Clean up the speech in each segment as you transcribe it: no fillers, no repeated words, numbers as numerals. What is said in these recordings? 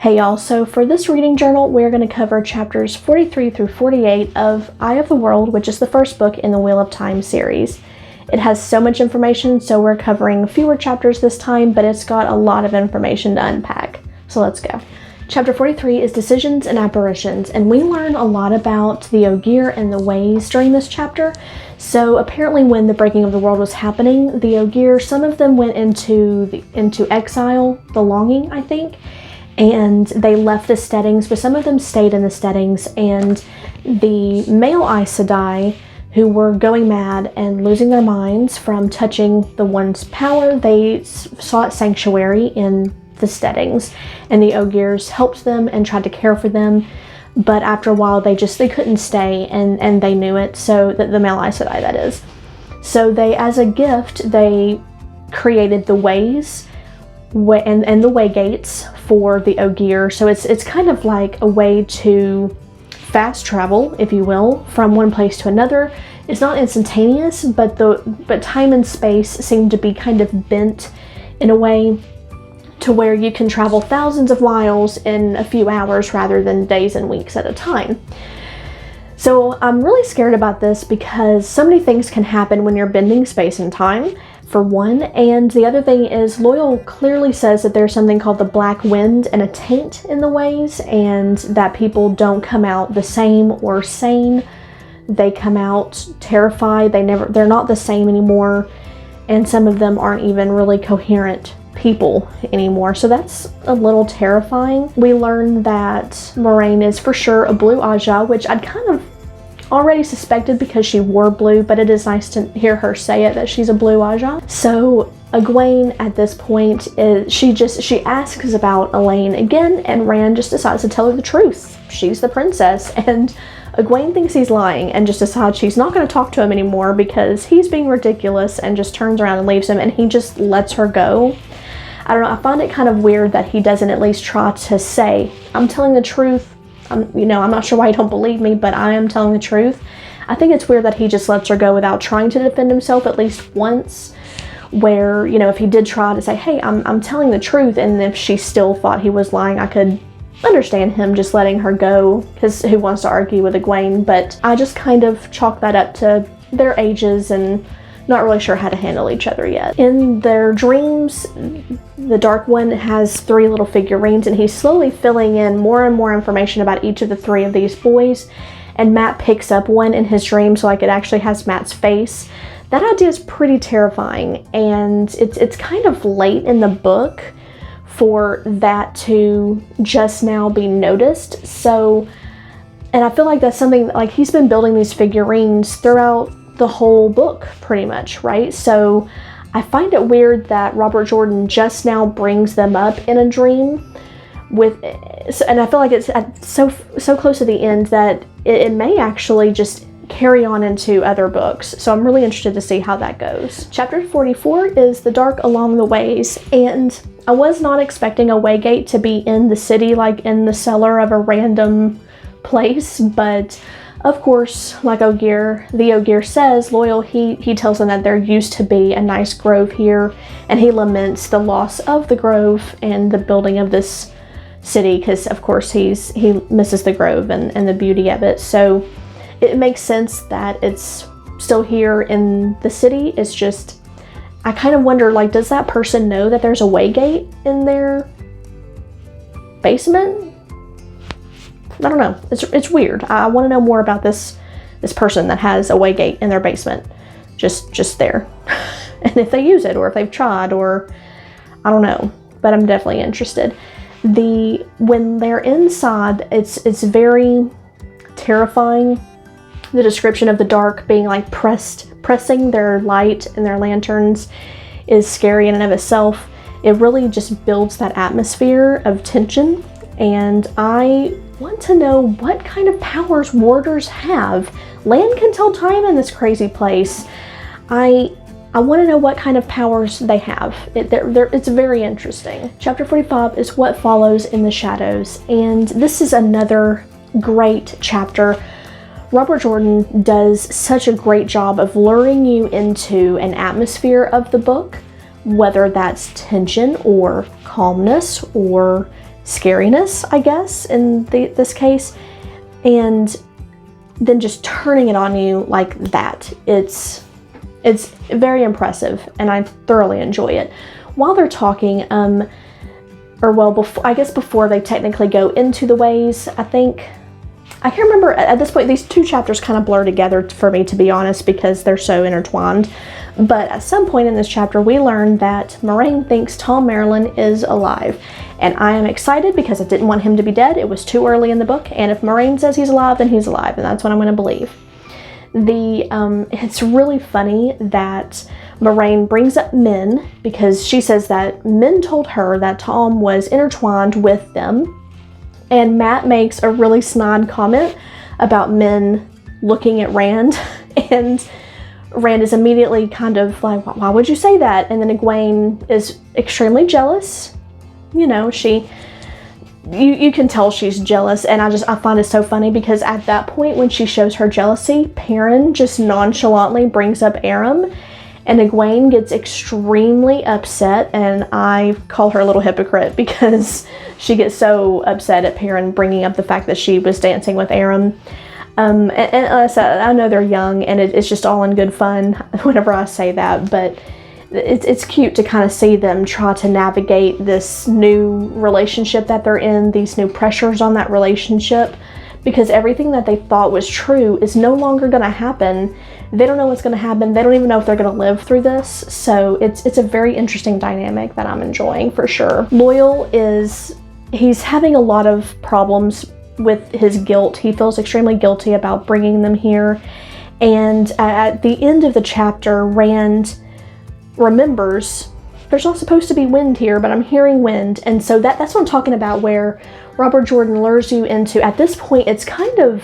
Hey y'all, so for this reading journal, we're going to cover chapters 43 through 48 of Eye of the World, which is the first book in the Wheel of Time series. It has so much information, so we're covering fewer chapters this time, but it's got a lot of information to unpack. So let's go. Chapter 43 is Decisions and Apparitions, and we learn a lot about the Ogier and the Ways during this chapter. So apparently when the breaking of the world was happening, the Ogier, some of them went into exile, the Longing, I think, and they left the steadings, but some of them stayed in the steadings, and the male Aes Sedai, who were going mad and losing their minds from touching the One's power, they sought sanctuary in the steadings, and the Ogiers helped them and tried to care for them, but after a while they couldn't stay, and they knew it, so that the male Aes Sedai, that is. So they, as a gift, they created the Ways and the way gates for the Ogier. So it's kind of like a way to fast travel, if you will, from one place to another. It's not instantaneous, but time and space seem to be kind of bent in a way to where you can travel thousands of miles in a few hours rather than days and weeks at a time. So I'm really scared about this because so many things can happen when you're bending space and time, for one, and the other thing is Loyal clearly says that there's something called the Black Wind and a taint in the Ways, and that people don't come out the same or sane. They come out terrified. They're not the same anymore, and some of them aren't even really coherent people anymore, so that's a little terrifying. We learn that Moiraine is for sure a blue Aja, which I'd kind of already suspected because she wore blue, but it is nice to hear her say it, that she's a blue Aja. So Egwene at this point she asks about Elaine again, and Rand just decides to tell her the truth. She's the princess, and Egwene thinks he's lying and just decides she's not going to talk to him anymore because he's being ridiculous, and just turns around and leaves him, and he just lets her go. I don't know, I find it kind of weird that he doesn't at least try to say, I'm telling the truth. I'm not sure why you don't believe me, but I am telling the truth. I think it's weird that he just lets her go without trying to defend himself at least once, where, if he did try to say, hey, I'm telling the truth, and if she still thought he was lying, I could understand him just letting her go, because who wants to argue with Egwene? But I just kind of chalk that up to their ages and not really sure how to handle each other yet. In their dreams, the Dark One has 3 little figurines, and he's slowly filling in more and more information about each of the 3 of these boys, and Matt picks up one in his dream, so like it actually has Matt's face. That idea is pretty terrifying, and it's kind of late in the book for that to just now be noticed. So, and I feel like that's something, like, he's been building these figurines throughout the whole book pretty much, right? So I find it weird that Robert Jordan just now brings them up in a dream and I feel like it's so close to the end that it may actually just carry on into other books. So I'm really interested to see how that goes. Chapter 44 is The Dark Along the Ways, and I was not expecting a waygate to be in the city, like in the cellar of a random place, but of course, like the Ogier says, Loyal, he tells them that there used to be a nice grove here, and he laments the loss of the grove and the building of this city, because of course he misses the grove and the beauty of it. So it makes sense that it's still here in the city. It's just, I kind of wonder, like, does that person know that there's a waygate in their basement? I don't know. It's weird. I want to know more about this person that has a waygate in their basement, just there, and if they use it or if they've tried, or I don't know. But I'm definitely interested. When they're inside, it's very terrifying. The description of the dark being like pressing their light and their lanterns is scary in and of itself. It really just builds that atmosphere of tension, and I want to know what kind of powers warders have. Lan can tell time in this crazy place. I want to know what kind of powers they have. It's very interesting. Chapter 45 is What Follows in the Shadows, and this is another great chapter. Robert Jordan does such a great job of luring you into an atmosphere of the book, whether that's tension or calmness or scariness, I guess, in this case, and then just turning it on you like that. It's very impressive, and I thoroughly enjoy it. While they're talking, before they technically go into the ways, I can't remember, at this point, these two chapters kind of blur together for me, to be honest, because they're so intertwined. But at some point in this chapter, we learn that Moraine thinks Tom Merrilin is alive. And I am excited because I didn't want him to be dead. It was too early in the book. And if Moraine says he's alive, then he's alive. And that's what I'm going to believe. It's really funny that Moraine brings up Min, because she says that Min told her that Tom was intertwined with them. And Matt makes a really snide comment about Min looking at Rand, and Rand is immediately kind of like, why would you say that? And then Egwene is extremely jealous. You know, you can tell she's jealous, and I find it so funny because at that point when she shows her jealousy, Perrin just nonchalantly brings up Aram, and Egwene gets extremely upset, and I call her a little hypocrite because she gets so upset at Perrin bringing up the fact that she was dancing with Aram. And I know they're young, and it's just all in good fun whenever I say that, but it's cute to kind of see them try to navigate this new relationship that they're in, these new pressures on that relationship, because everything that they thought was true is no longer going to happen. They don't know what's going to happen. They don't even know if they're going to live through this. So it's a very interesting dynamic that I'm enjoying for sure. Loyal he's having a lot of problems with his guilt. He feels extremely guilty about bringing them here. And at the end of the chapter, Rand remembers there's not supposed to be wind here, but I'm hearing wind. And so that's what I'm talking about, where Robert Jordan lures you into, at this point, it's kind of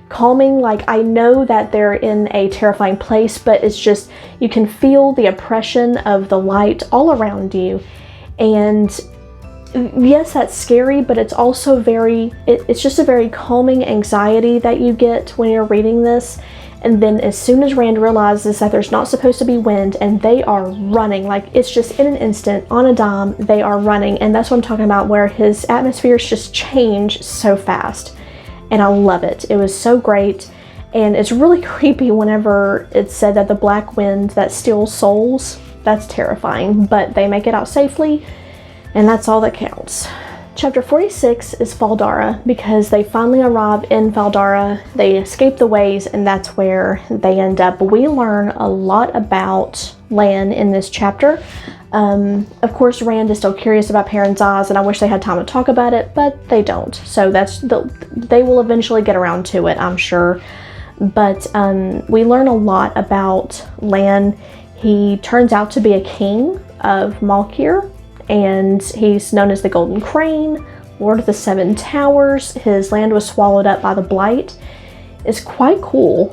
calming. Like, I know that they're in a terrifying place, but it's just, you can feel the oppression of the light all around you. And yes, that's scary, but it's also it's just a very calming anxiety that you get when you're reading this. And then as soon as Rand realizes that there's not supposed to be wind, and they are running, like it's just in an instant, on a dime, they are running. And that's what I'm talking about, where his atmospheres just change so fast. And I love it. It was so great. And it's really creepy whenever it's said that the black wind that steals souls, that's terrifying. But they make it out safely, and that's all that counts. Chapter 46 is Faldara, because they finally arrive in Faldara, they escape the ways, and that's where they end up. We learn a lot about Lan in this chapter. Of course, Rand is still curious about Perrin's eyes, and I wish they had time to talk about it, but they don't. So they will eventually get around to it, I'm sure. But we learn a lot about Lan. He turns out to be a king of Malkir, and he's known as the Golden Crane, Lord of the Seven Towers. His land was swallowed up by the Blight. It's quite cool,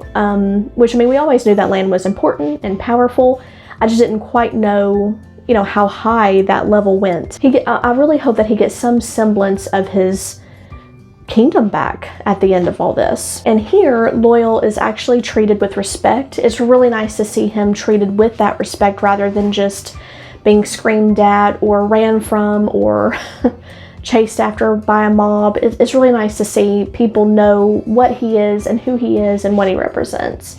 which, I mean, we always knew that land was important and powerful. I just didn't quite know, how high that level went. I really hope that he gets some semblance of his kingdom back at the end of all this. And here, Loyal is actually treated with respect. It's really nice to see him treated with that respect rather than just being screamed at or ran from or chased after by a mob. It's really nice to see people know what he is and who he is and what he represents.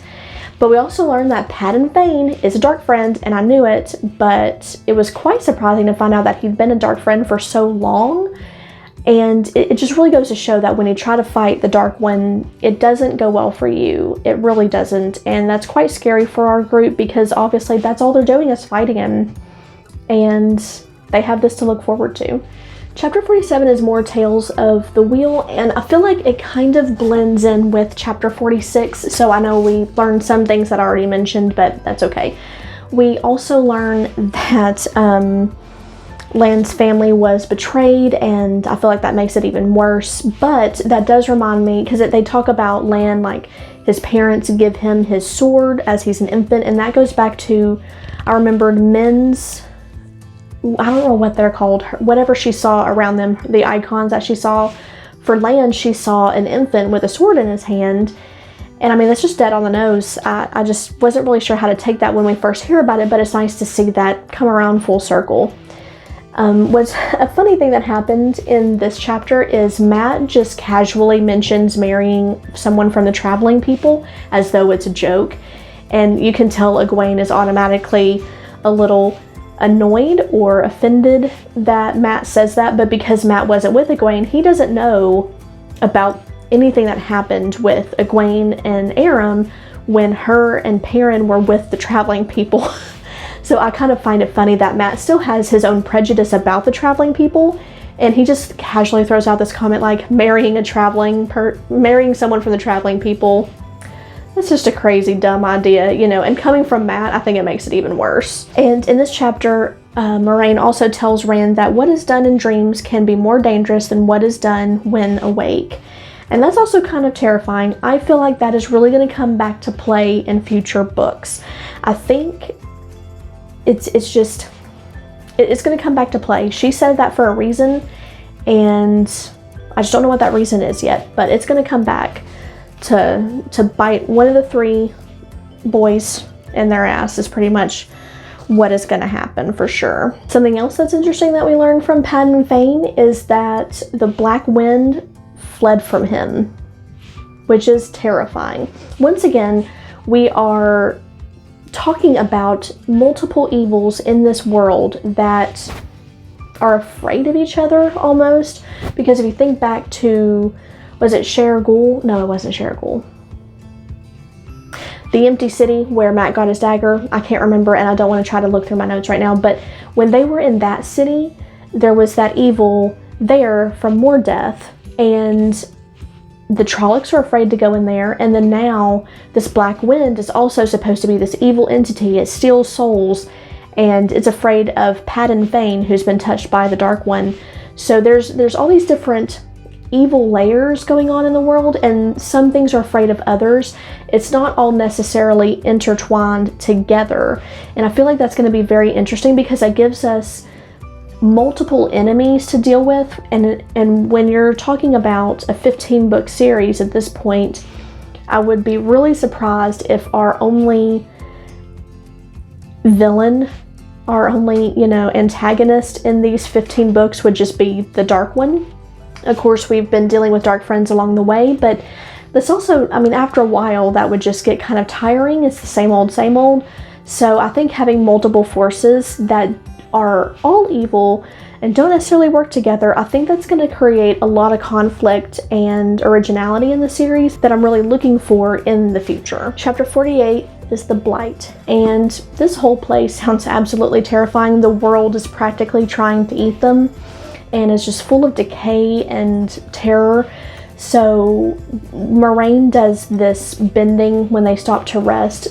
But we also learned that Padan Fain is a dark friend, and I knew it, but it was quite surprising to find out that he'd been a dark friend for so long. And it just really goes to show that when you try to fight the Dark One, it doesn't go well for you. It really doesn't. And that's quite scary for our group, because obviously that's all they're doing is fighting him. And they have this to look forward to. Chapter 47 is more Tales of the Wheel, and I feel like it kind of blends in with chapter 46, so I know we learned some things that I already mentioned, but that's okay. We also learn that Lan's family was betrayed, and I feel like that makes it even worse, but that does remind me, because they talk about Lan, like his parents give him his sword as he's an infant, and that goes back to, I remembered Min's, I don't know what they're called, whatever she saw around them, the icons that she saw. For Lan, she saw an infant with a sword in his hand, and I mean, that's just dead on the nose. I just wasn't really sure how to take that when we first hear about it, but it's nice to see that come around full circle. What's a funny thing that happened in this chapter is Matt just casually mentions marrying someone from the traveling people as though it's a joke. And you can tell Egwene is automatically a little annoyed or offended that Matt says that, but because Matt wasn't with Egwene, he doesn't know about anything that happened with Egwene and Aram when her and Perrin were with the traveling people. So I kind of find it funny that Matt still has his own prejudice about the traveling people, and he just casually throws out this comment like marrying someone from the traveling people. It's just a crazy, dumb idea, you know, and coming from Matt, I think it makes it even worse. And in this chapter, Moraine also tells Rand that what is done in dreams can be more dangerous than what is done when awake. And that's also kind of terrifying. I feel like that is really going to come back to play in future books. I think it's going to come back to play. She said that for a reason, and I just don't know what that reason is yet, but it's going to come back to bite one of the three boys in their ass is pretty much what is going to happen for sure. Something else that's interesting that we learned from Padan Fain is that the Black Wind fled from him, which is terrifying. Once again, we are talking about multiple evils in this world that are afraid of each other almost, because if you think back to, was it Share Ghul? No, it wasn't Share Ghul. The Empty City where Matt got his dagger. I can't remember, and I don't want to try to look through my notes right now, but when they were in that city, there was that evil there from More Death, and the Trollocs are afraid to go in there, and then now this Black Wind is also supposed to be this evil entity. It steals souls, and it's afraid of Padan Fain, who's been touched by the Dark One. So there's all these different evil layers going on in the world, and some things are afraid of others. It's not all necessarily intertwined together, and I feel like that's going to be very interesting because it gives us multiple enemies to deal with, and when you're talking about a 15-book series at this point, I would be really surprised if our only villain, our only, antagonist in these 15 books would just be the Dark One. Of course, we've been dealing with Dark Friends along the way, but this also, after a while, that would just get kind of tiring. It's the same old, same old. So I think having multiple forces that are all evil and don't necessarily work together, I think that's going to create a lot of conflict and originality in the series that I'm really looking for in the future. Chapter 48 is the Blight, and this whole place sounds absolutely terrifying. The world is practically trying to eat them, and it's just full of decay and terror. So Moraine does this bending when they stop to rest,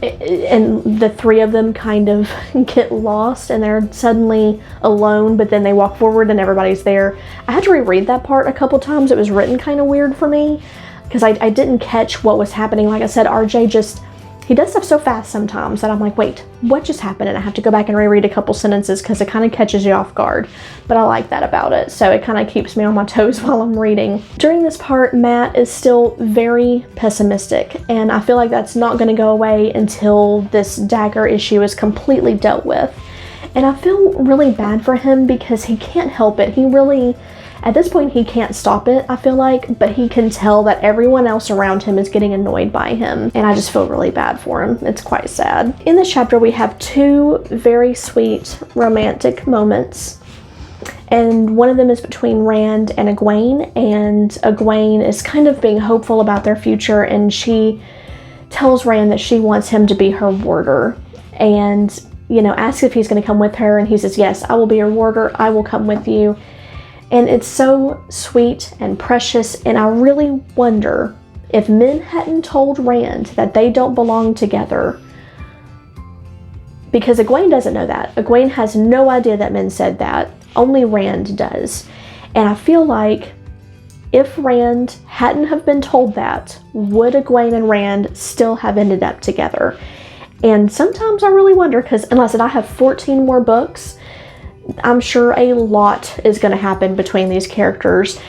and the three of them kind of get lost and they're suddenly alone, but then they walk forward and everybody's there. I had to reread that part a couple times. It was written kind of weird for me because I didn't catch what was happening. Like I said, RJ he does stuff so fast sometimes that I'm like, wait, what just happened? And I have to go back and reread a couple sentences because it kind of catches you off guard. But I like that about it. So it kind of keeps me on my toes while I'm reading. During this part, Matt is still very pessimistic, and I feel like that's not going to go away until this dagger issue is completely dealt with. And I feel really bad for him because he can't help it. He really, at this point, he can't stop it, I feel like, but he can tell that everyone else around him is getting annoyed by him, and I just feel really bad for him. It's quite sad. In this chapter, we have two very sweet romantic moments, and one of them is between Rand and Egwene, and Egwene is kind of being hopeful about their future, and she tells Rand that she wants him to be her warder, and, asks if he's going to come with her, and he says, yes, I will be your warder, I will come with you. And it's so sweet and precious, and I really wonder if Min hadn't told Rand that they don't belong together, because Egwene doesn't know that. Egwene has no idea that Min said that. Only Rand does. And I feel like if Rand hadn't have been told that, would Egwene and Rand still have ended up together? And sometimes I really wonder, because unless I have 14 more books, I'm sure a lot is going to happen between these characters,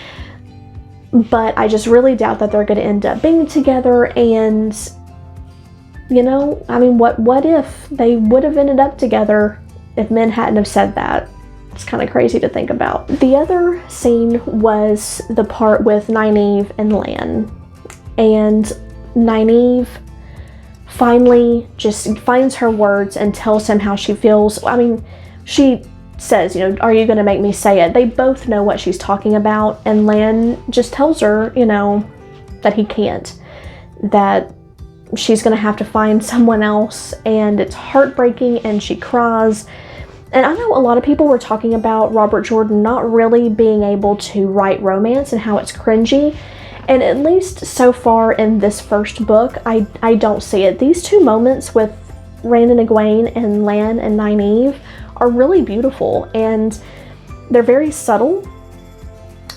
but I just really doubt that they're going to end up being together. And what if they would have ended up together if men hadn't have said that. It's kind of crazy to think about. The other scene was the part with Nynaeve and Lan. And Nynaeve finally just finds her words and tells him how she feels. I mean, she says, you know, are you going to make me say it? They both know what she's talking about. And Lan just tells her, you know, that he can't. That she's going to have to find someone else. And it's heartbreaking and she cries. And I know a lot of people were talking about Robert Jordan not really being able to write romance and how it's cringy. And at least so far in this first book, I don't see it. These two moments with Rand and Egwene and Lan and Nynaeve are really beautiful. And they're very subtle.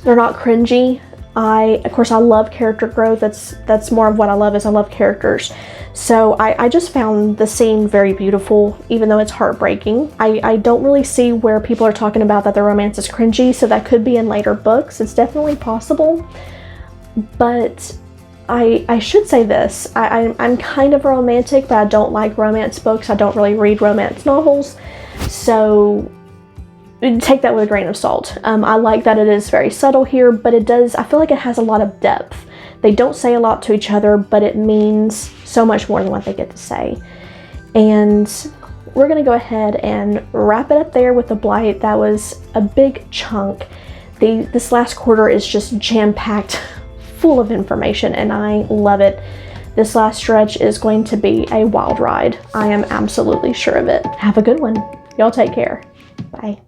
They're not cringy. Of course, I love character growth. That's more of what I love, is I love characters. So I just found the scene very beautiful, even though it's heartbreaking. I don't really see where people are talking about that the romance is cringy, so that could be in later books. It's definitely possible. But I should say this. I'm kind of a romantic, but I don't like romance books. I don't really read romance novels. So take that with a grain of salt. I like that it is very subtle here, but I feel like it has a lot of depth. They don't say a lot to each other, but it means so much more than what they get to say. And we're going to go ahead and wrap it up there with The Blight. That was a big chunk. This last quarter is just jam-packed full of information, and I love it. This last stretch is going to be a wild ride. I am absolutely sure of it. Have a good one. Y'all take care. Bye.